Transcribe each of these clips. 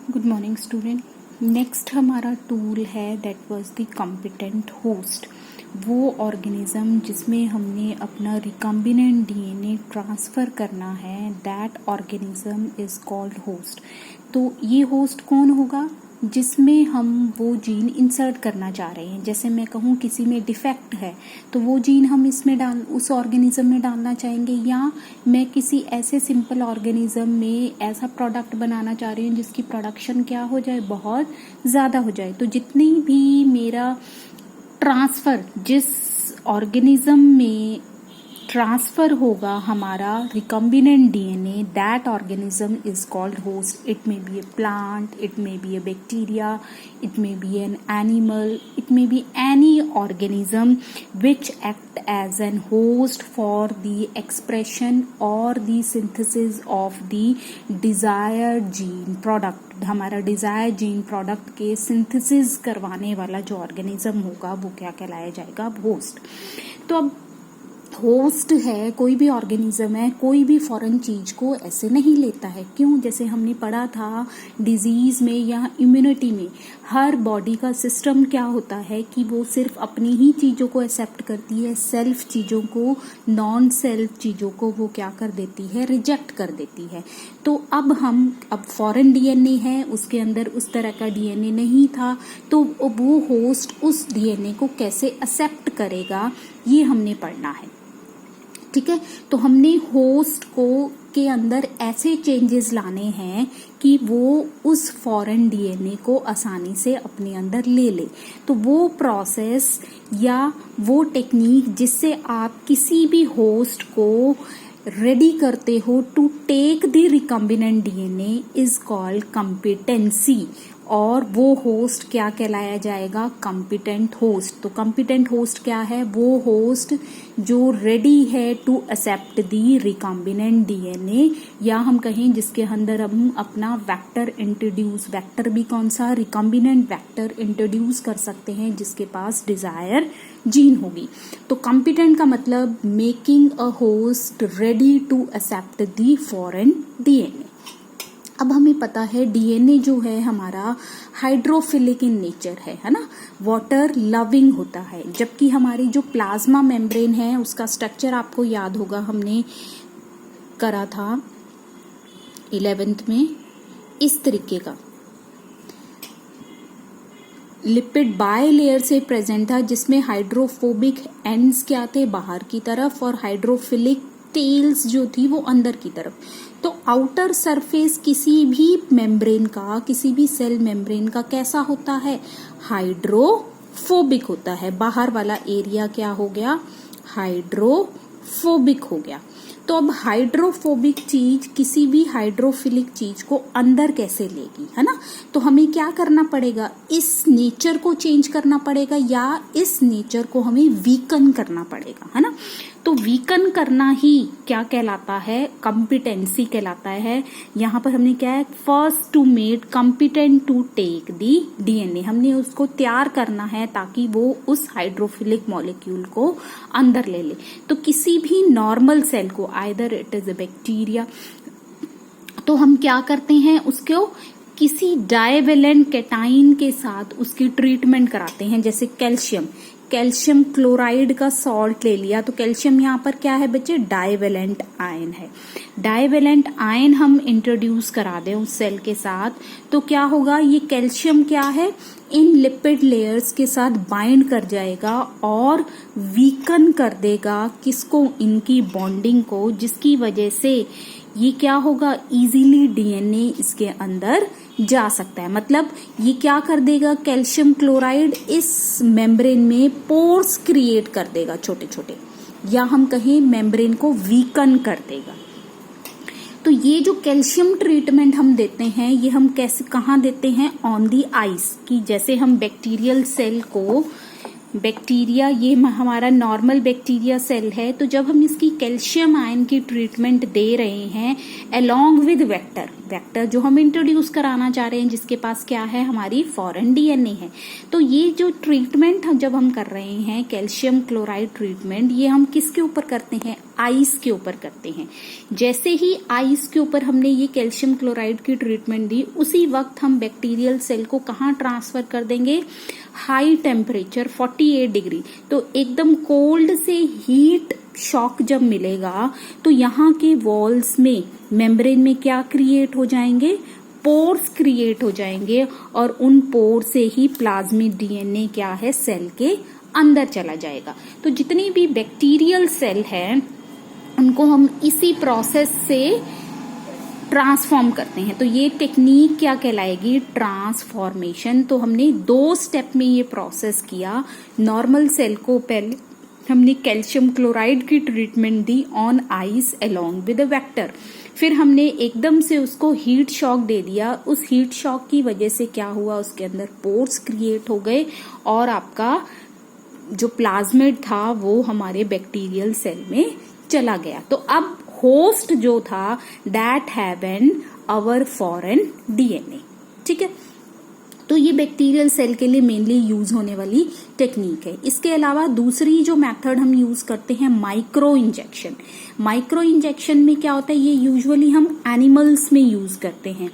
Good morning student. Next हमारा tool है that was the competent host. वो organism जिसमें हमने अपना रिकम्बिनेंट डीएनए ट्रांसफ़र करना है, that organism is called host. तो ये होस्ट कौन होगा? जिसमें हम वो जीन इंसर्ट करना चाह रहे हैं। जैसे मैं कहूँ किसी में डिफेक्ट है तो वो जीन हम इसमें उस ऑर्गेनिज्म में डालना चाहेंगे, या मैं किसी ऐसे सिंपल ऑर्गेनिज्म में ऐसा प्रोडक्ट बनाना चाह रही हूँ जिसकी प्रोडक्शन क्या हो जाए, बहुत ज़्यादा हो जाए। तो जितनी भी मेरा ट्रांसफ़र जिस ऑर्गेनिज्म में ट्रांसफर होगा हमारा recombinant DNA, that organism is called host. It may be A plant, it may be A bacteria, it may be an animal, it may be any organism which act as an host for the expression or the synthesis of the desired gene product। हमारा Dzire gene product के synthesis करवाने वाला जो organism होगा वो क्या कहलाया जाएगा? होस्ट। तो अब होस्ट है, कोई भी ऑर्गेनिज्म है, कोई भी फॉरेन चीज को ऐसे नहीं लेता है। क्यों? जैसे हमने पढ़ा था डिजीज में या इम्यूनिटी में, हर बॉडी का सिस्टम क्या होता है कि वो सिर्फ अपनी ही चीजों को एक्सेप्ट करती है, सेल्फ चीजों को, नॉन सेल्फ चीजों को वो क्या कर देती है? रिजेक्ट कर देती है। तो अब फॉरेन डीएनए है, उसके अंदर उस तरह का डीएनए नहीं था, तो वो होस्ट उस डीएनए को कैसे एक्सेप्ट करेगा, ये हमने पढ़ना है। ठीक है, तो हमने होस्ट को के अंदर ऐसे चेंजेस लाने हैं कि वो उस फॉरेन डीएनए को आसानी से अपने अंदर ले ले। तो वो प्रोसेस या वो टेक्निक जिससे आप किसी भी होस्ट को रेडी करते हो to take the recombinant DNA is called competency. और वो होस्ट क्या कहलाया जाएगा? Competent host. तो कॉम्पिटेंट होस्ट क्या है? वो होस्ट जो रेडी है to accept the recombinant DNA, या हम कहें जिसके अंदर हम अपना वेक्टर इंट्रोड्यूस, वेक्टर भी कौन सा? रिकम्बिनेंट वेक्टर इंट्रोड्यूस कर सकते हैं जिसके पास डिजायर जीन होगी। तो कॉम्पिटेंट का मतलब making a host ready to accept the foreign DNA. अब हमें पता है डीएनए जो है हमारा हाइड्रोफिलिक इन नेचर है ना, वाटर लविंग होता है। जबकि हमारी जो प्लाज्मा मेम्ब्रेन है उसका स्ट्रक्चर आपको याद होगा, हमने करा था 11th में, इस तरीके का लिपिड बाय लेयर से प्रेजेंट था, जिसमें हाइड्रोफोबिक एंड्स क्या थे? बाहर की तरफ, और हाइड्रोफिलिक टेल्स जो थी वो अंदर की तरफ। तो आउटर सरफेस किसी भी मेम्ब्रेन का, किसी भी सेल मेम्ब्रेन का कैसा होता है? हाइड्रोफोबिक होता है। बाहर वाला एरिया क्या हो गया? हाइड्रोफोबिक हो गया। तो अब हाइड्रोफोबिक चीज किसी भी हाइड्रोफिलिक चीज को अंदर कैसे लेगी, है ना? तो हमें क्या करना पड़ेगा? इस नेचर को चेंज करना पड़ेगा, या इस नेचर को हमें वीकन करना पड़ेगा, है ना? तो वीकन करना ही क्या कहलाता है? कॉम्पिटेंसी कहलाता है। यहाँ पर हमने क्या है? First to made competent to take the DNA. हमने उसको तैयार करना है ताकि वो उस हाइड्रोफिलिक मॉलिक्यूल को अंदर ले ले। तो किसी भी नॉर्मल सेल को, either it is a bacteria, तो हम क्या करते हैं? उसको किसी डाइवेलेंट कैटाइन के साथ उसकी ट्रीटमेंट कराते हैं। जैसे कैल्शियम क्लोराइड का सॉल्ट ले लिया, तो कैल्शियम यहाँ पर क्या है बच्चे? डाइवेलेंट आयन है। डाइवेलेंट आयन हम इंट्रोड्यूस करा दें उस सेल के साथ, तो क्या होगा? ये कैल्शियम क्या है? इन लिपिड लेयर्स के साथ बाइंड कर जाएगा और वीकन कर देगा किसको? इनकी बॉन्डिंग को, जिसकी वजह से ये क्या होगा? इजीली डीएनए इसके अंदर जा सकता है। मतलब ये क्या कर देगा? कैल्शियम क्लोराइड इस मेम्ब्रेन में पोर्स क्रिएट कर देगा छोटे छोटे, या हम कहें मेम्ब्रेन को वीकन कर देगा। तो ये जो कैल्शियम ट्रीटमेंट हम देते हैं, ये हम कैसे, कहाँ देते हैं? On the ice. कि जैसे हम बैक्टीरियल सेल को, बैक्टीरिया ये हमारा नॉर्मल बैक्टीरिया सेल है, तो जब हम इसकी कैल्शियम आयन की ट्रीटमेंट दे रहे हैं अलोंग विद वेक्टर जो हम इंट्रोड्यूस कराना चाह रहे हैं, जिसके पास क्या है? हमारी फॉरेन डीएनए है। तो ये जो ट्रीटमेंट जब हम कर रहे हैं कैल्शियम क्लोराइड ट्रीटमेंट, ये हम किसके ऊपर करते हैं? आइस के ऊपर करते हैं। जैसे ही आइस के ऊपर हमने ये कैल्शियम क्लोराइड की ट्रीटमेंट दी, उसी वक्त हम बैक्टीरियल सेल को कहाँ ट्रांसफर कर देंगे, हाई टेम्परेचर 48 डिग्री। तो एकदम कोल्ड से हीट शॉक जब मिलेगा तो यहाँ के वॉल्स में, मेम्ब्रेन में क्या क्रिएट हो जाएंगे, पोर्स क्रिएट हो जाएंगे, और उन पोर से ही प्लाज्मिक डीएनए क्या है, सेल के अंदर चला जाएगा। तो जितनी भी बैक्टीरियल सेल है उनको हम इसी प्रोसेस से ट्रांसफॉर्म करते हैं। तो ये टेक्निक क्या कहलाएगी, ट्रांसफॉर्मेशन। तो हमने 2 स्टेप में ये प्रोसेस किया। नॉर्मल सेल को पहले हमने कैल्शियम क्लोराइड की treatment the on ice along with a vector. फिर हमने एकदम से उसको हीट शॉक दे दिया। उस हीट शॉक की वजह से क्या हुआ, उसके अंदर पोर्स क्रिएट हो गए और आपका जो प्लाज्मिड था वो हमारे बैक्टीरियल सेल में चला गया। तो अब होस्ट जो था that haven our foreign DNA. ठीक है, तो ये बैक्टीरियल सेल के लिए मेनली यूज होने वाली टेक्निक है। इसके अलावा दूसरी जो मेथड हम यूज करते हैं, माइक्रो इंजेक्शन। माइक्रो इंजेक्शन में क्या होता है, ये यूजुअली हम एनिमल्स में यूज करते हैं।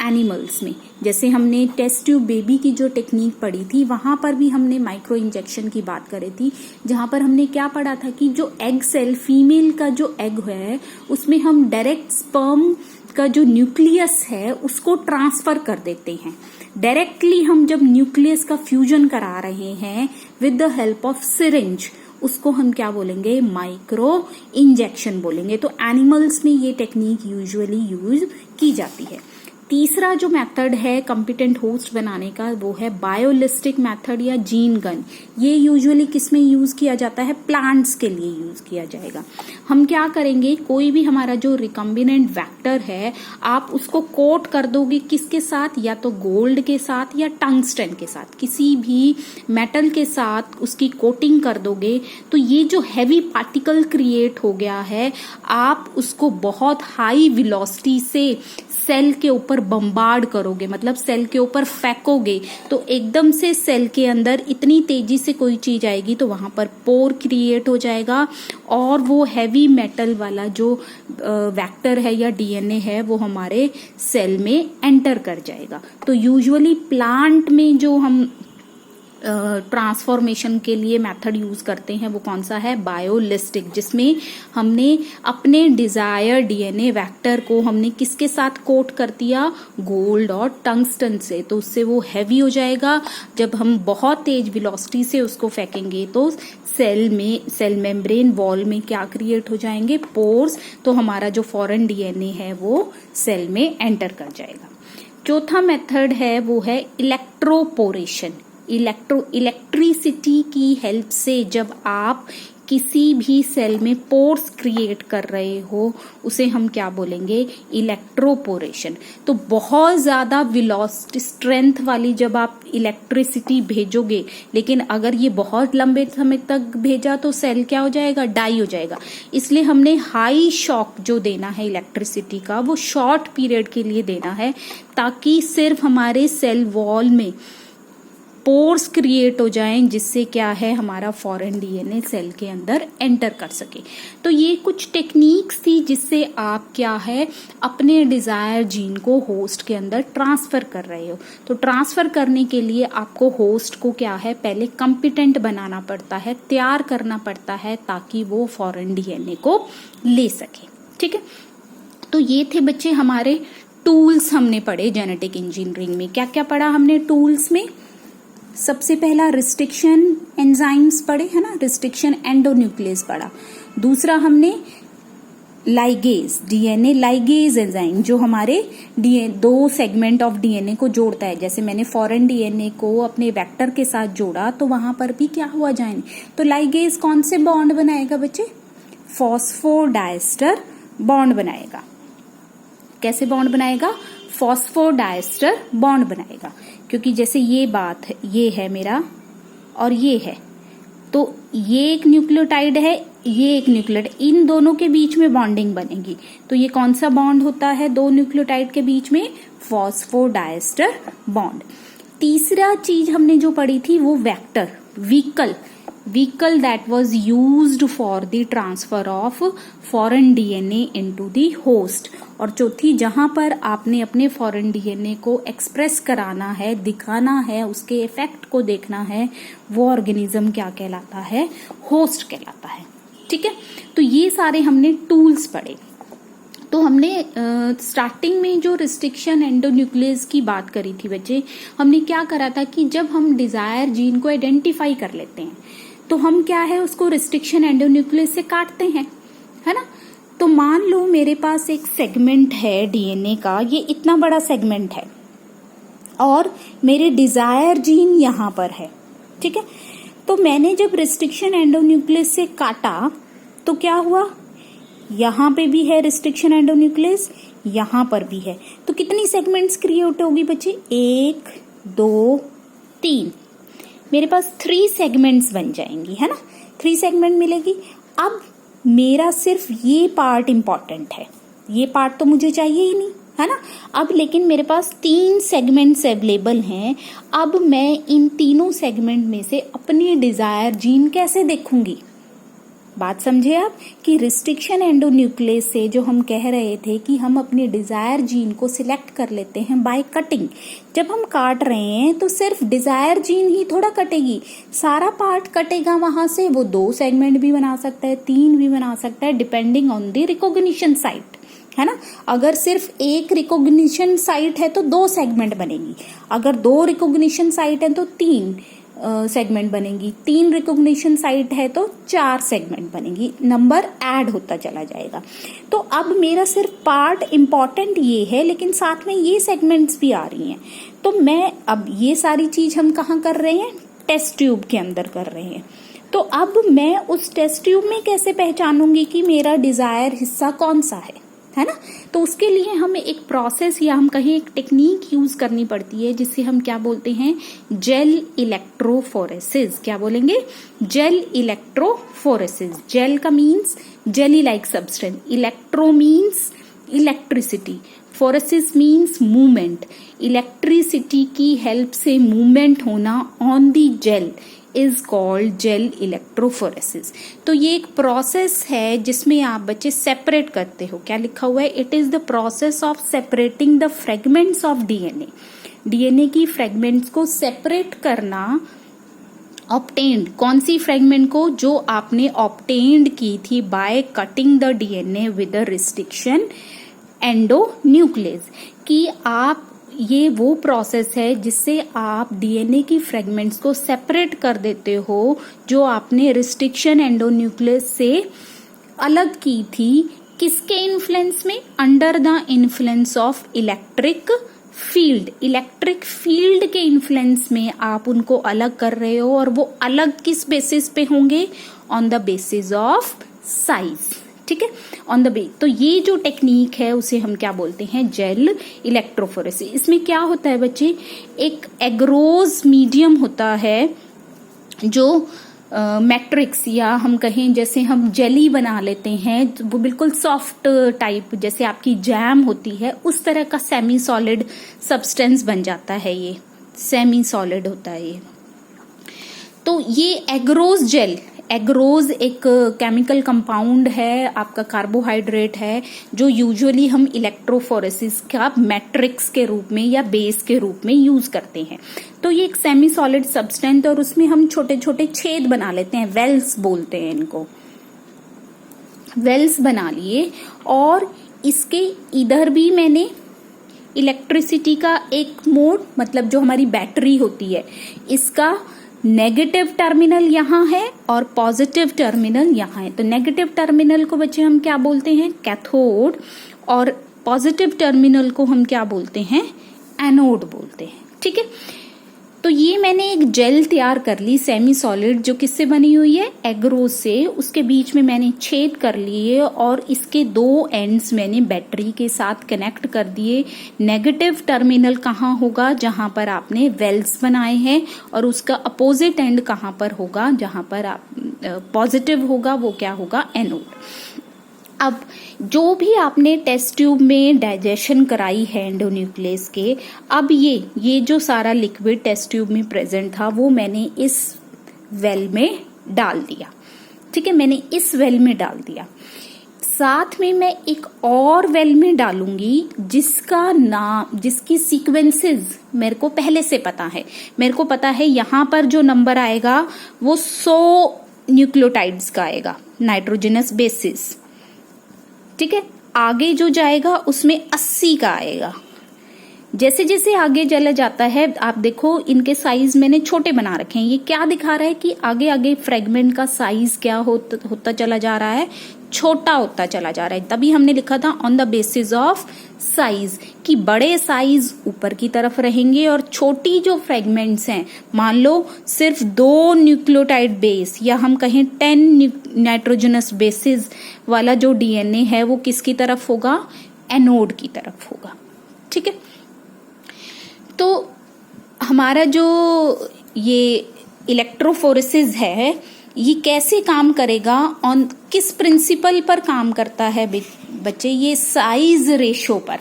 एनिमल्स में जैसे हमने टेस्ट ट्यूब बेबी की जो टेक्निक पढ़ी थी, वहां पर भी हमने माइक्रो इंजेक्शन की बात करी थी, जहां पर हमने क्या पढ़ा था कि जो एग सेल, फीमेल का जो एग है, उसमें हम डायरेक्ट स्पर्म का जो न्यूक्लियस है उसको ट्रांसफर कर देते हैं। डायरेक्टली हम जब न्यूक्लियस का फ्यूजन करा रहे हैं with the help of syringe, उसको हम क्या बोलेंगे, माइक्रो इंजेक्शन बोलेंगे। तो एनिमल्स में ये टेक्निक यूजुअली यूज की जाती है। तीसरा जो मेथड है कॉम्पिटेंट होस्ट बनाने का, वो है बायोलिस्टिक मेथड या जीन गन। ये यूजुअली किस में यूज किया जाता है, प्लांट्स के लिए यूज किया जाएगा। हम क्या करेंगे, कोई भी हमारा जो रिकम्बिनेंट वेक्टर है, आप उसको कोट कर दोगे किसके साथ, या तो गोल्ड के साथ या टंगस्टन के साथ, किसी भी मेटल के साथ उसकी कोटिंग कर दोगे। तो ये जो हैवी पार्टिकल क्रिएट हो गया है, आप उसको बहुत हाई वेलोसिटी से सेल के ऊपर बम्बार्ड करोगे, मतलब सेल के ऊपर फेंकोगे, तो एकदम से सेल के अंदर इतनी तेजी से कोई चीज आएगी तो वहां पर पोर क्रिएट हो जाएगा और वो हैवी मेटल वाला जो वेक्टर है या डीएनए है वो हमारे सेल में एंटर कर जाएगा। तो यूजुअली प्लांट में जो हम ट्रांसफॉर्मेशन के लिए मेथड यूज करते हैं वो कौन सा है, बायोलिस्टिक, जिसमें हमने अपने डिजायर डीएनए वेक्टर को हमने किसके साथ कोट कर दिया, गोल्ड और टंगस्टन से। तो उससे वो हैवी हो जाएगा। जब हम बहुत तेज वेलोसिटी से उसको फेंकेंगे तो सेल में, सेल मेम्ब्रेन वॉल में क्या क्रिएट हो जाएंगे, पोर्स। तो हमारा जो फॉरेन डीएनए है वो सेल में एंटर कर जाएगा। चौथा मेथड है वो है इलेक्ट्रोपोरेशन। इलेक्ट्रिसिटी की हेल्प से जब आप किसी भी सेल में पोर्स क्रिएट कर रहे हो, उसे हम क्या बोलेंगे, इलेक्ट्रोपोरेशन। तो बहुत ज्यादा वेलोसिटी स्ट्रेंथ वाली जब आप इलेक्ट्रिसिटी भेजोगे, लेकिन अगर ये बहुत लंबे समय तक भेजा तो सेल क्या हो जाएगा, डाई हो जाएगा। इसलिए हमने हाई शॉक जो देना है इलेक्ट्रिसिटी का, वो शॉर्ट पीरियड के लिए देना है, ताकि सिर्फ हमारे सेल वॉल में पोर्स क्रिएट हो जाएं, जिससे क्या है, हमारा फॉरेन डीएनए सेल के अंदर एंटर कर सके। तो ये कुछ टेक्निक्स थी जिससे आप क्या है, अपने डिजायर जीन को होस्ट के अंदर ट्रांसफर कर रहे हो। तो ट्रांसफर करने के लिए आपको होस्ट को क्या है, पहले कॉम्पिटेंट बनाना पड़ता है, तैयार करना पड़ता है, ताकि वो फॉरेन डीएनए को ले सके। ठीक है, तो ये थे बच्चे हमारे टूल्स हमने पढ़े जेनेटिक इंजीनियरिंग में। क्या क्या पढ़ा हमने टूल्स में, सबसे पहला रिस्ट्रिक्शन एंजाइम्स पढ़े है ना, रिस्ट्रिक्शन एंडोन्यूक्लियस पढ़ा। दूसरा हमने लाइगेज, डीएनए लाइगेज एंजाइम, जो हमारे दो सेगमेंट ऑफ डीएनए को जोड़ता है। जैसे मैंने फॉरेन डीएनए को अपने वेक्टर के साथ जोड़ा तो वहां पर भी क्या हुआ जाए, तो लाइगेज कौन से बॉन्ड बनाएगा बच्चे, फॉस्फोडाइस्टर बॉन्ड बनाएगा। कैसे बॉन्ड बनाएगा, फॉस्फोडाइस्टर बॉन्ड बनाएगा। क्योंकि जैसे ये बात है, ये है मेरा और ये है, तो ये एक न्यूक्लियोटाइड है, ये एक न्यूक्लियोटाइड, इन दोनों के बीच में बॉन्डिंग बनेगी। तो ये कौन सा बॉन्ड होता है दो न्यूक्लियोटाइड के बीच में, फॉस्फोडाइस्टर बॉन्ड। तीसरा चीज हमने जो पढ़ी थी वो vector, vehicle. vehicle that was used for the transfer of foreign DNA into the host। और चौथी, जहां पर आपने अपने फॉरेन डीएनए को एक्सप्रेस कराना है, दिखाना है, उसके इफेक्ट को देखना है, वो ऑर्गेनिज्म क्या कहलाता है? होस्ट कहलाता है। ठीक है, तो ये सारे हमने टूल्स पढ़े। तो हमने स्टार्टिंग में जो रिस्ट्रिक्शन एंडोन्यूक्लियस की बात करी थी बच्चे, हमने क्या करा था कि जब हम डिजायर जीन को आइडेंटिफाई कर लेते हैं तो हम क्या है उसको रिस्ट्रिक्शन एंडोन्यूक्लियस से काटते हैं, है ना। तो मान लो मेरे पास एक सेगमेंट है डीएनए का, ये इतना बड़ा सेगमेंट है और मेरे डिजायर जीन यहां पर है। ठीक है, तो मैंने जब रिस्ट्रिक्शन एंडोन्यूक्लियस से काटा तो क्या हुआ, यहां पे भी है रिस्ट्रिक्शन एंडोन्यूक्लियस, यहां पर भी है, तो कितनी सेगमेंट्स क्रिएट होगी बच्चे? 1 2 3, मेरे पास 3 सेगमेंट्स बन जाएंगी, है ना। 3 सेगमेंट मिलेगी। अब मेरा सिर्फ ये पार्ट इंपॉर्टेंट है, ये पार्ट तो मुझे चाहिए ही नहीं, है ना। अब लेकिन मेरे पास 3 सेगमेंट्स अवेलेबल हैं। अब मैं इन तीनों सेगमेंट में से अपनी डिजायर जीन कैसे देखूंगी? बात समझे आप कि रिस्ट्रिक्शन एंडोन्यूक्लियस से जो हम कह रहे थे कि हम अपने डिजायर जीन को सिलेक्ट कर लेते हैं बाय कटिंग। जब हम काट रहे हैं तो सिर्फ डिजायर जीन ही थोड़ा कटेगी, सारा पार्ट कटेगा वहां से। वो 2 सेगमेंट भी बना सकता है, 3 भी बना सकता है, depending on the recognition site, है ना। अगर सिर्फ एक रिकॉग्निशन साइट है तो 2 सेगमेंट बनेगी, अगर 2 रिकॉग्निशन साइट है तो 3 सेगमेंट बनेगी, 3 रिकॉग्निशन साइट है तो 4 सेगमेंट बनेगी, नंबर ऐड होता चला जाएगा। तो अब मेरा सिर्फ पार्ट इंपॉर्टेंट ये है, लेकिन साथ में ये सेगमेंट्स भी आ रही हैं। तो मैं अब ये सारी चीज हम कहाँ कर रहे हैं? टेस्ट ट्यूब के अंदर कर रहे हैं। तो अब मैं उस टेस्ट ट्यूब में कैसे पहचानूंगी कि मेरा डिजायर हिस्सा कौन सा है ना। तो उसके लिए हमें एक प्रोसेस या हम कहें एक टेक्निक यूज करनी पड़ती है, जिसे हम क्या बोलते हैं? Gel electrophoresis. क्या बोलेंगे? Gel electrophoresis. जेल का means jelly like substance, electro means electricity, phoresis means movement. Electricity की हेल्प से मूवमेंट होना on the gel is called gel electrophoresis. तो ये एक प्रोसेस है जिसमें आप बच्चे सेपरेट करते हो। क्या लिखा हुआ है? It is the process of separating the fragments of DNA. DNA की फ्रेगमेंट्स को सेपरेट करना। ऑब्टेन्ड, कौन सी फ्रेगमेंट को? जो आपने ऑब्टेन्ड की थी by cutting the DNA with the restriction endonuclease. कि आप, ये वो प्रोसेस है जिससे आप डीएनए की फ्रेगमेंट्स को सेपरेट कर देते हो जो आपने रिस्ट्रिक्शन एंडोन्यूक्लियस से अलग की थी। किसके इन्फ्लुएंस में? Under the influence of electric field. Electric field के इन्फ्लुएंस में आप उनको अलग कर रहे हो, और वो अलग किस बेसिस पे होंगे? On the basis of size. ठीक है, ऑन द बेस। तो ये जो टेक्निक है उसे हम क्या बोलते हैं? Gel electrophoresis. इसमें क्या होता है बच्चे? एक एग्रोज मीडियम होता है जो मैट्रिक्स, या हम कहें जैसे हम जेली बना लेते हैं, वो बिल्कुल सॉफ्ट टाइप, जैसे आपकी जैम होती है उस तरह का सेमी सॉलिड सब्सटेंस बन जाता है। ये सेमी सॉलिड होता है ये। तो ये एग्रोज जेल, एग्रोज एक केमिकल कंपाउंड है, आपका कार्बोहाइड्रेट है, जो यूजुअली हम इलेक्ट्रोफोरेसिस का मैट्रिक्स के रूप में या बेस के रूप में यूज करते हैं। तो ये एक सेमी सॉलिड सब्सटेंस, और उसमें हम छोटे छोटे छेद बना लेते हैं, वेल्स बोलते हैं इनको। वेल्स बना लिए, और इसके इधर भी मैंने इलेक्ट्रिसिटी का एक मोड, मतलब जो हमारी बैटरी होती है, इसका नेगेटिव टर्मिनल यहाँ है और पॉजिटिव टर्मिनल यहाँ है। तो नेगेटिव टर्मिनल को बच्चे हम क्या बोलते हैं? कैथोड, और पॉजिटिव टर्मिनल को हम क्या बोलते हैं? एनोड बोलते हैं। ठीक है, तो ये मैंने एक जेल तैयार कर ली सेमी सॉलिड, जो किससे बनी हुई है? एग्रोज से। उसके बीच में मैंने छेद कर लिए, और इसके 2 एंड्स मैंने बैटरी के साथ कनेक्ट कर दिए। नेगेटिव टर्मिनल कहाँ होगा? जहां पर आपने वेल्स बनाए हैं, और उसका अपोजिट एंड कहाँ पर होगा? जहां पर आप पॉजिटिव होगा, वो क्या होगा? एनोड। अब जो भी आपने टेस्ट ट्यूब में डाइजेशन कराई है एंडोन्यूक्लियस के, अब ये जो सारा लिक्विड टेस्ट ट्यूब में प्रेजेंट था वो मैंने इस वेल में डाल दिया, ठीक है, मैंने इस वेल में डाल दिया। साथ में मैं एक और वेल में डालूंगी जिसका नाम, जिसकी सीक्वेंसेस मेरे को पहले से पता है। मेरे को पता है यहां पर जो नंबर आएगा वो 100 न्यूक्लियोटाइड्स का आएगा, नाइट्रोजनस बेसिस, ठीक है। आगे जो जाएगा उसमें 80 का आएगा। जैसे जैसे आगे चला जाता है, आप देखो इनके साइज मैंने छोटे बना रखे हैं। ये क्या दिखा रहा है कि आगे आगे फ्रेगमेंट का साइज क्या होता चला जा रहा है, छोटा होता चला जा रहा है। तभी हमने लिखा था on the basis of size, कि बड़े साइज ऊपर की तरफ रहेंगे और छोटी जो फ्रेगमेंट्स हैं, मान लो सिर्फ 2 न्यूक्लियोटाइड बेस या हम कहें 10 नाइट्रोजनस बेसिस वाला जो डीएनए है वो किसकी तरफ होगा, एनोड की तरफ होगा, ठीक है। तो हमारा जो ये इलेक्ट्रोफोरेसिस है ये कैसे काम करेगा, ऑन किस प्रिंसिपल पर काम करता है बच्चे, ये साइज रेशो पर,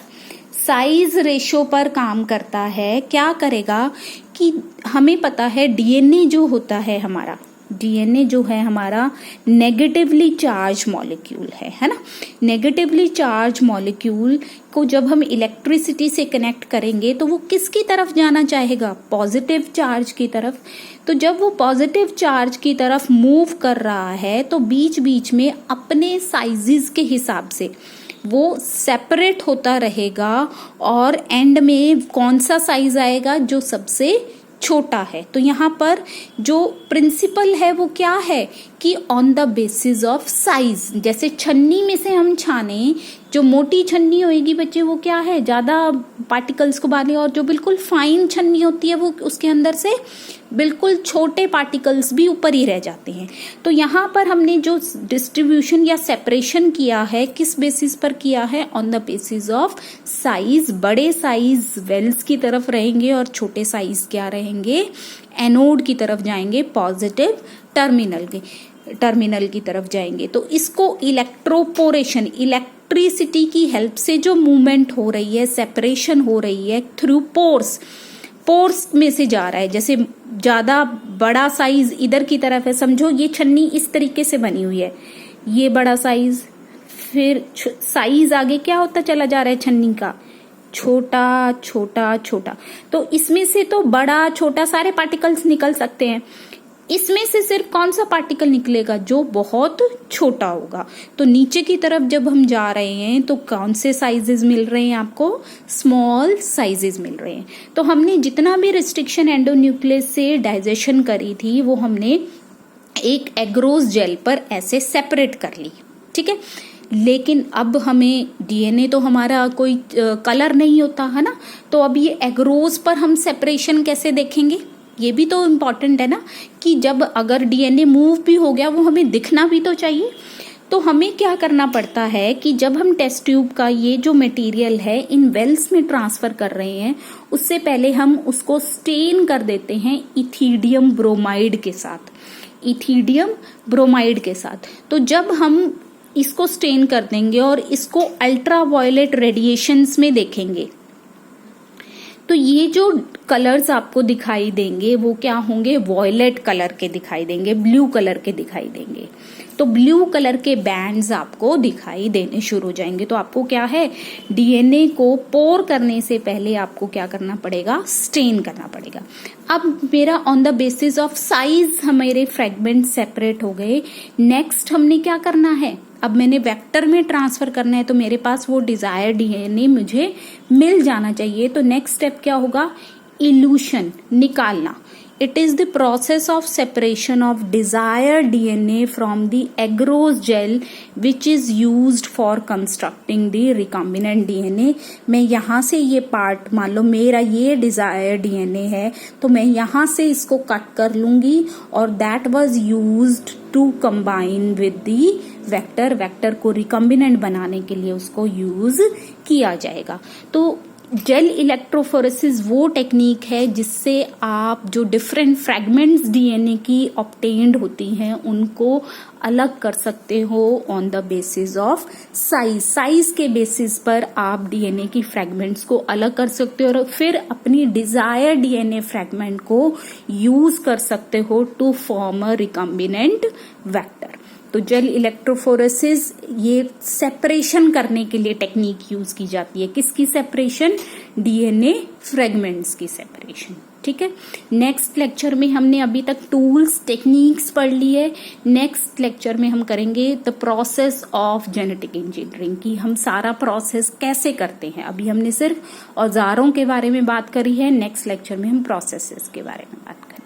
साइज रेशो पर काम करता है। क्या करेगा कि हमें पता है डीएनए जो होता है हमारा, डीएनए जो है हमारा नेगेटिवली चार्ज मॉलिक्यूल है ना। नेगेटिवली चार्ज मॉलिक्यूल को जब हम इलेक्ट्रिसिटी से कनेक्ट करेंगे तो वो किसकी तरफ जाना चाहेगा, पॉजिटिव चार्ज की तरफ। तो जब वो पॉजिटिव चार्ज की तरफ मूव कर रहा है तो बीच बीच में अपने साइजेस के हिसाब से वो सेपरेट होता रहेगा और एंड में कौन सा साइज आएगा, जो सबसे छोटा है। तो यहाँ पर जो प्रिंसिपल है वो क्या है कि on the basis of size, जैसे छन्नी में से हम छाने, जो मोटी छन्नी होगी बच्चे वो क्या है, ज्यादा पार्टिकल्स को बांधे, और जो बिल्कुल फाइन छन्नी होती है वो उसके अंदर से बिल्कुल छोटे पार्टिकल्स भी ऊपर ही रह जाते हैं। तो यहाँ पर हमने जो डिस्ट्रीब्यूशन या सेपरेशन किया है किस बेसिस पर किया है, on the basis of size. बड़े साइज वेल्स की तरफ रहेंगे और छोटे साइज क्या रहेंगे, एनोड की तरफ जाएंगे, पॉजिटिव टर्मिनल की तरफ जाएंगे। तो इसको इलेक्ट्रोपोरेशन, इलेक्ट्रिसिटी की हेल्प से जो मूवमेंट हो रही है, सेपरेशन हो रही है थ्रू पोर्स, पोर्स में से जा रहा है। जैसे ज्यादा बड़ा साइज इधर की तरफ है, समझो ये छन्नी इस तरीके से बनी हुई है, ये बड़ा साइज, फिर साइज आगे क्या होता चला जा रहा है छन्नी का, छोटा छोटा छोटा। तो इसमें से तो बड़ा छोटा सारे पार्टिकल्स निकल सकते हैं, इसमें से सिर्फ कौन सा पार्टिकल निकलेगा, जो बहुत छोटा होगा। तो नीचे की तरफ जब हम जा रहे हैं तो कौन से साइजेस मिल रहे हैं आपको, स्मॉल साइजेस मिल रहे हैं। तो हमने जितना भी रिस्ट्रिक्शन एंडोन्यूक्लियस से डाइजेशन करी थी वो हमने एक एग्रोस जेल पर ऐसे सेपरेट कर ली, ठीक है। लेकिन अब हमें डीएनए तो हमारा कोई कलर नहीं होता है ना, तो अब ये एग्रोस पर हम सेपरेशन कैसे देखेंगे, ये भी तो इम्पॉर्टेंट है ना, कि जब अगर डीएनए मूव भी हो गया वो हमें दिखना भी तो चाहिए। तो हमें क्या करना पड़ता है कि जब हम टेस्ट ट्यूब का ये जो मटेरियल है इन वेल्स में ट्रांसफर कर रहे हैं, उससे पहले हम उसको स्टेन कर देते हैं इथिडियम ब्रोमाइड के साथ, इथिडियम ब्रोमाइड के साथ। तो जब हम इसको स्टेन कर देंगे और इसको अल्ट्रावायलेट रेडिएशंस में देखेंगे तो ये जो कलर्स आपको दिखाई देंगे वो क्या होंगे, वॉयलेट कलर के दिखाई देंगे, ब्लू कलर के दिखाई देंगे। तो ब्लू कलर के बैंड्स आपको दिखाई देने शुरू हो जाएंगे। तो आपको क्या है, डीएनए को पोर करने से पहले आपको क्या करना पड़ेगा, स्टेन करना पड़ेगा। अब मेरा on the basis of size हमारे फ्रेगमेंट सेपरेट हो गए। नेक्स्ट हमने क्या करना है, अब मैंने वेक्टर में ट्रांसफर करना है, तो मेरे पास वो डिजायर डीएनए मुझे मिल जाना चाहिए। तो नेक्स्ट स्टेप क्या होगा, इल्यूशन निकालना। It is the process of separation of desired DNA from the agarose gel which is used for constructing the recombinant DNA। मैं यहाँ से ये पार्ट, मान लो मेरा ये desired DNA है तो मैं यहाँ से इसको कट कर लूंगी और that was used to combine with the vector। Vector को रिकम्बिनेंट बनाने के लिए उसको यूज किया जाएगा। तो जेल इलेक्ट्रोफोरेसिस वो टेक्निक है जिससे आप जो डिफरेंट फ्रैगमेंट्स डीएनए की ऑब्टेन्ड होती हैं उनको अलग कर सकते हो on the basis of size के बेसिस पर आप डीएनए की फ्रैगमेंट्स को अलग कर सकते हो और फिर अपनी डिजायर डीएनए फ्रैगमेंट को यूज कर सकते हो to form a recombinant vector. तो जेल इलेक्ट्रोफोरेसिस ये सेपरेशन करने के लिए टेक्निक यूज की जाती है। किसकी सेपरेशन? डीएनए फ्रेगमेंट्स की सेपरेशन। ठीक है, नेक्स्ट लेक्चर में हमने अभी तक टूल्स टेक्निक्स पढ़ ली है। नेक्स्ट लेक्चर में हम करेंगे the process of genetic engineering की हम सारा प्रोसेस कैसे करते हैं। अभी हमने सिर्फ औजारों के बारे में बात करी है, नेक्स्ट लेक्चर में हम प्रोसेसेस के बारे में बात करेंगे।